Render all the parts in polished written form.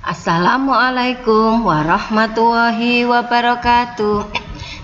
Assalamualaikum warahmatullahi wabarakatuh.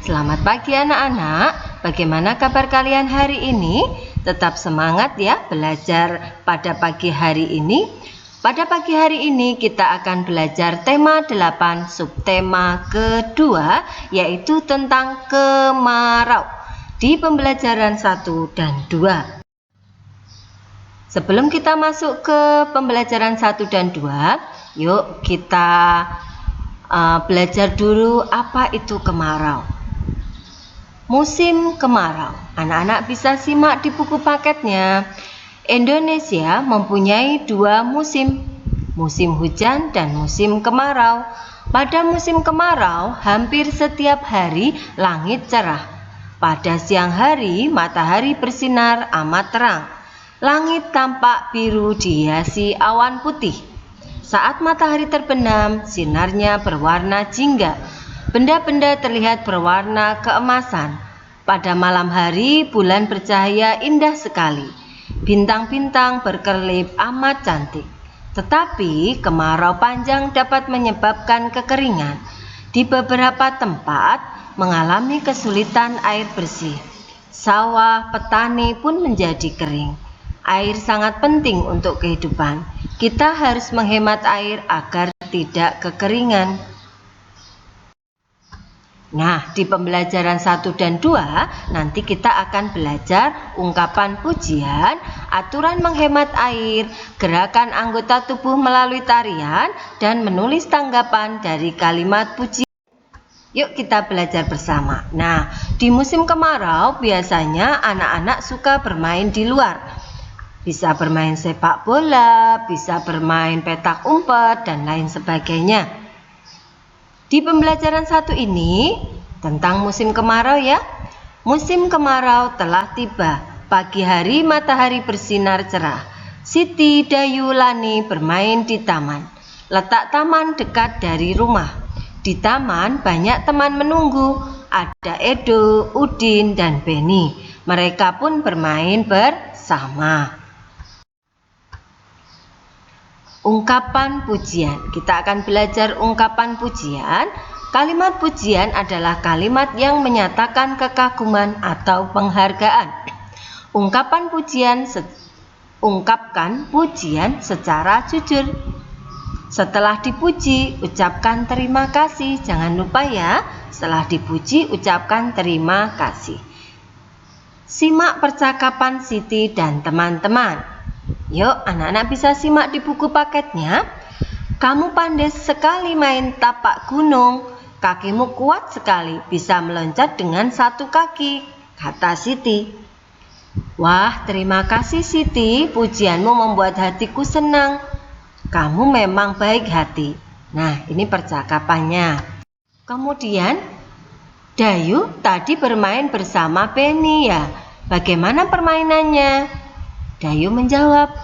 Selamat pagi anak-anak. Bagaimana kabar kalian hari ini? Tetap semangat ya belajar pada pagi hari ini. Pada pagi hari ini kita akan belajar tema 8 subtema kedua, yaitu tentang kemarau di pembelajaran 1 dan 2. Sebelum kita masuk ke pembelajaran 1 dan 2, yuk kita belajar dulu apa itu kemarau. Musim kemarau. Anak-anak bisa simak di buku paketnya. Indonesia mempunyai 2 musim, musim hujan dan musim kemarau. Pada musim kemarau, hampir setiap hari langit cerah. Pada siang hari, matahari bersinar amat terang. Langit tampak biru dihiasi awan putih. Saat matahari terbenam, sinarnya berwarna jingga. Benda-benda terlihat berwarna keemasan. Pada malam hari, bulan bercahaya indah sekali. Bintang-bintang berkelip amat cantik. Tetapi kemarau panjang dapat menyebabkan kekeringan. Di beberapa tempat mengalami kesulitan air bersih. Sawah petani pun menjadi kering. Air sangat penting untuk kehidupan. Kita harus menghemat air agar tidak kekeringan. Nah, di pembelajaran 1 dan 2 nanti kita akan belajar ungkapan pujian, aturan menghemat air, gerakan anggota tubuh melalui tarian, dan menulis tanggapan dari kalimat pujian. Yuk kita belajar bersama. Nah, di musim kemarau biasanya anak-anak suka bermain di luar. Bisa bermain sepak bola, bisa bermain petak umpet, dan lain sebagainya. Di pembelajaran 1 ini tentang musim kemarau ya. Musim kemarau telah tiba. Pagi hari matahari bersinar cerah. Siti Dayulani bermain di taman. Letak taman dekat dari rumah. Di taman banyak teman menunggu. Ada Edo, Udin, dan Beni. Mereka pun bermain bersama. Ungkapan pujian. Kita akan belajar ungkapan pujian. Kalimat pujian adalah kalimat yang menyatakan kekaguman atau penghargaan. Ungkapan pujian ungkapkan pujian secara jujur. Setelah dipuji, ucapkan terima kasih. Jangan lupa ya, setelah dipuji, ucapkan terima kasih. Simak percakapan Siti dan teman-teman. Yuk, anak-anak bisa simak di buku paketnya. Kamu pandai sekali main tapak gunung. Kakimu kuat sekali, bisa meloncat dengan 1 kaki, kata Siti. Wah, terima kasih Siti, pujianmu membuat hatiku senang. Kamu memang baik hati. Nah, ini percakapannya. Kemudian, Dayu tadi bermain bersama Beni ya. Bagaimana permainannya? Dayu menjawab,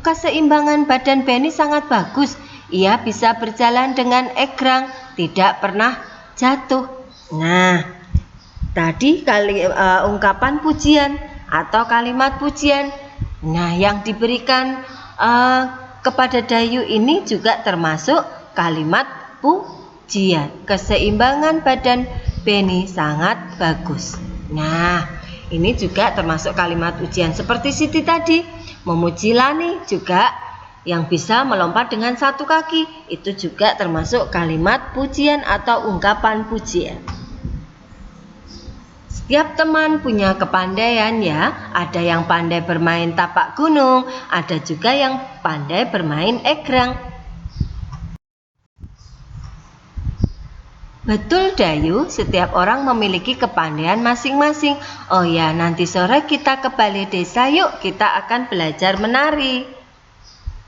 keseimbangan badan Beni sangat bagus. Ia bisa berjalan dengan egrang, tidak pernah jatuh. Nah, tadi ungkapan pujian atau kalimat pujian. Nah, yang diberikan kepada Dayu ini juga termasuk kalimat pujian. Keseimbangan badan Beni sangat bagus. Nah, ini juga termasuk kalimat pujian seperti Siti tadi. Memuji Lani juga yang bisa melompat dengan 1 kaki. Itu juga termasuk kalimat pujian atau ungkapan pujian. Setiap teman punya kepandaian ya. Ada yang pandai bermain tapak gunung, ada juga yang pandai bermain egrang. Betul Dayu, setiap orang memiliki kepandaian masing-masing. Oh ya, nanti sore kita ke balai desa yuk, kita akan belajar menari.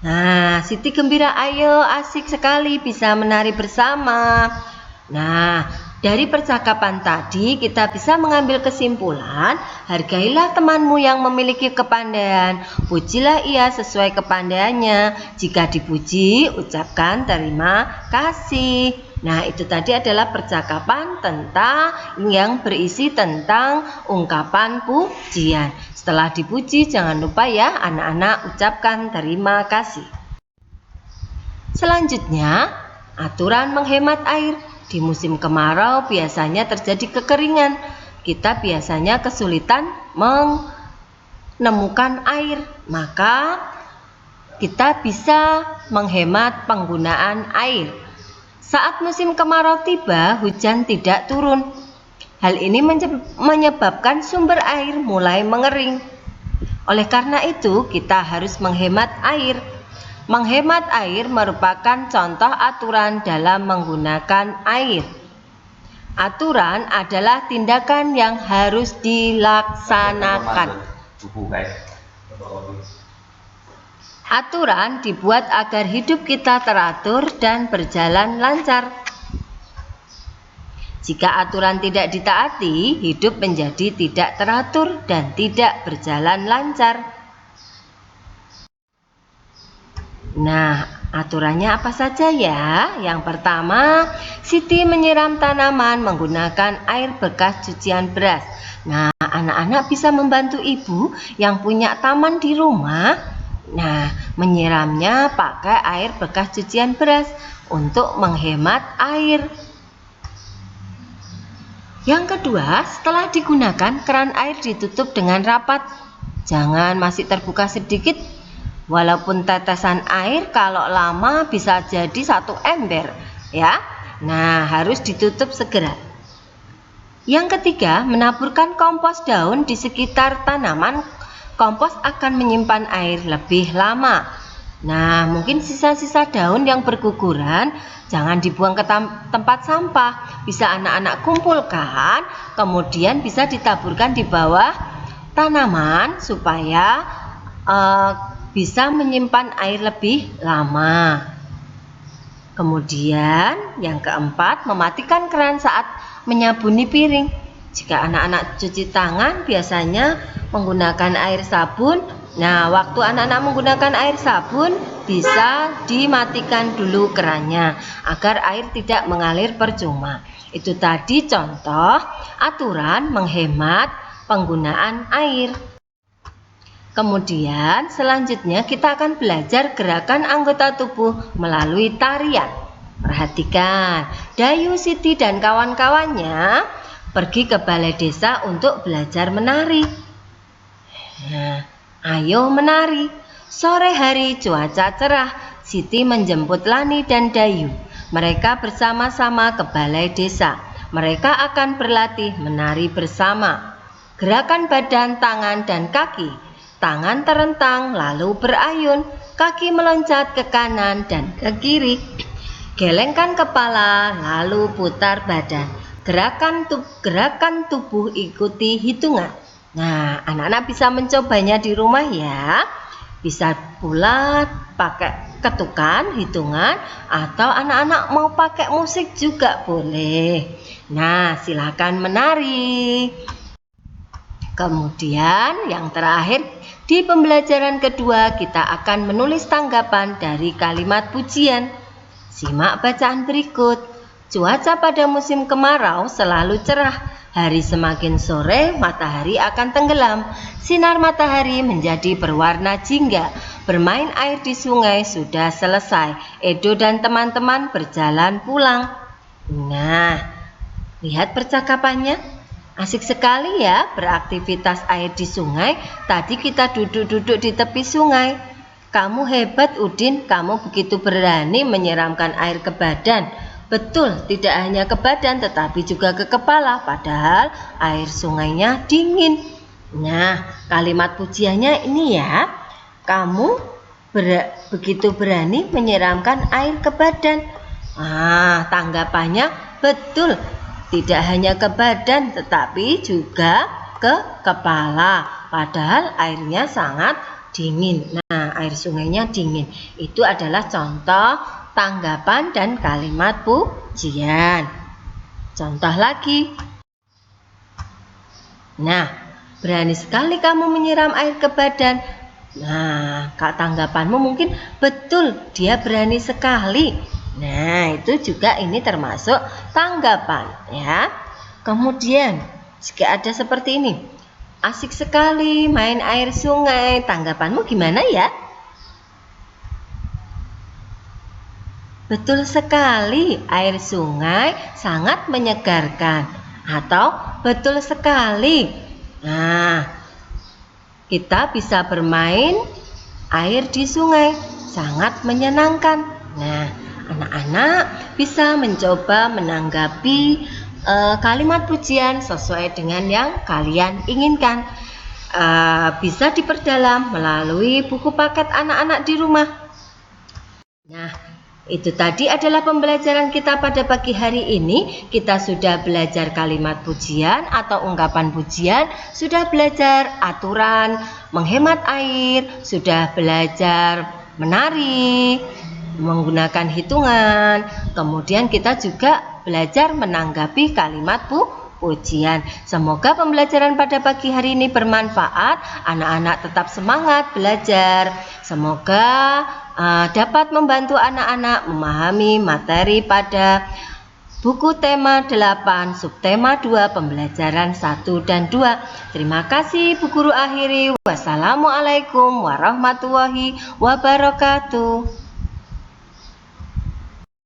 Nah, Siti gembira, ayo asik sekali bisa menari bersama. Nah, dari percakapan tadi kita bisa mengambil kesimpulan, hargailah temanmu yang memiliki kepandaian. Pujilah ia sesuai kepandaiannya. Jika dipuji, ucapkan terima kasih. Nah, itu tadi adalah percakapan tentang yang berisi tentang ungkapan pujian. Setelah dipuji, jangan lupa ya anak-anak ucapkan terima kasih. Selanjutnya, aturan menghemat air. Di musim kemarau biasanya terjadi kekeringan. Kita biasanya kesulitan menemukan air, maka kita bisa menghemat penggunaan air. Saat musim kemarau tiba, hujan tidak turun. Hal ini menyebabkan sumber air mulai mengering. Oleh karena itu, kita harus menghemat air. Menghemat air merupakan contoh aturan dalam menggunakan air. Aturan adalah tindakan yang harus dilaksanakan. Aturan dibuat agar hidup kita teratur dan berjalan lancar. Jika aturan tidak ditaati, hidup menjadi tidak teratur dan tidak berjalan lancar. Nah, aturannya apa saja ya? Yang pertama, Siti menyiram tanaman menggunakan air bekas cucian beras. Nah, anak-anak bisa membantu ibu yang punya taman di rumah. Nah, menyiramnya pakai air bekas cucian beras untuk menghemat air. Yang kedua, setelah digunakan, keran air ditutup dengan rapat. Jangan masih terbuka sedikit. Walaupun tetesan air kalau lama bisa jadi 1 ember ya. Nah, harus ditutup segera. Yang ketiga, menaburkan kompos daun di sekitar tanaman. Kompos akan menyimpan air lebih lama. Nah, mungkin sisa-sisa daun yang berguguran jangan dibuang ke tempat sampah. Bisa anak-anak kumpulkan, kemudian bisa ditaburkan di bawah tanaman supaya bisa menyimpan air lebih lama. Kemudian yang keempat, mematikan keran saat menyabuni piring. Jika anak-anak cuci tangan biasanya menggunakan air sabun. Nah, waktu anak-anak menggunakan air sabun bisa dimatikan dulu kerannya agar air tidak mengalir percuma. Itu tadi contoh aturan menghemat penggunaan air. Kemudian selanjutnya kita akan belajar gerakan anggota tubuh melalui tarian. Perhatikan, Dayu, Siti dan kawan-kawannya pergi ke balai desa untuk belajar menari. Nah, ayo menari. Sore hari cuaca cerah, Siti menjemput Lani dan Dayu. Mereka bersama-sama ke balai desa. Mereka akan berlatih menari bersama. Gerakan badan, tangan, dan kaki. Tangan terentang lalu berayun, kaki meloncat ke kanan dan ke kiri. Gelengkan kepala lalu putar badan. Gerakan tubuh ikuti hitungan. Nah, anak-anak bisa mencobanya di rumah ya. Bisa pula pakai ketukan, hitungan, atau anak-anak mau pakai musik juga boleh. Nah, silakan menari. Kemudian yang terakhir, di pembelajaran kedua kita akan menulis tanggapan dari kalimat pujian. Simak bacaan berikut. Cuaca pada musim kemarau selalu cerah. Hari semakin sore, matahari akan tenggelam. Sinar matahari menjadi berwarna jingga. Bermain air di sungai sudah selesai. Edo dan teman-teman berjalan pulang. Nah, lihat percakapannya. Asik sekali ya beraktivitas air di sungai. Tadi kita duduk-duduk di tepi sungai. Kamu hebat Udin, kamu begitu berani menyiramkan air ke badan. Betul, tidak hanya ke badan tetapi juga ke kepala, padahal air sungainya dingin. Nah, kalimat pujiannya ini ya. Kamu begitu berani menyiramkan air ke badan. Nah, tanggapannya betul. Tidak hanya ke badan tetapi juga ke kepala, padahal airnya sangat dingin. Nah, air sungainya dingin. Itu adalah contoh tanggapan dan kalimat pujian. Contoh lagi. Nah, berani sekali kamu menyiram air ke badan. Nah, tanggapanmu mungkin betul, dia berani sekali. Nah, itu juga ini termasuk tanggapan ya. Kemudian, jika ada seperti ini. Asik sekali main air sungai. Tanggapanmu gimana ya? Betul sekali, air sungai sangat menyegarkan. Atau betul sekali. Nah, kita bisa bermain air di sungai, sangat menyenangkan. Nah, anak-anak bisa mencoba menanggapi kalimat pujian sesuai dengan yang kalian inginkan. Bisa diperdalam melalui buku paket anak-anak di rumah. Nah, itu tadi adalah pembelajaran kita pada pagi hari ini. Kita sudah belajar kalimat pujian atau ungkapan pujian, sudah belajar aturan menghemat air, sudah belajar menari, menggunakan hitungan. Kemudian kita juga belajar menanggapi kalimat pujian. Semoga pembelajaran pada pagi hari ini bermanfaat. Anak-anak tetap semangat belajar. Semoga dapat membantu anak-anak memahami materi pada buku tema 8, subtema 2, pembelajaran 1 dan 2. Terima kasih Bu Guru akhiri. Wassalamualaikum warahmatullahi wabarakatuh.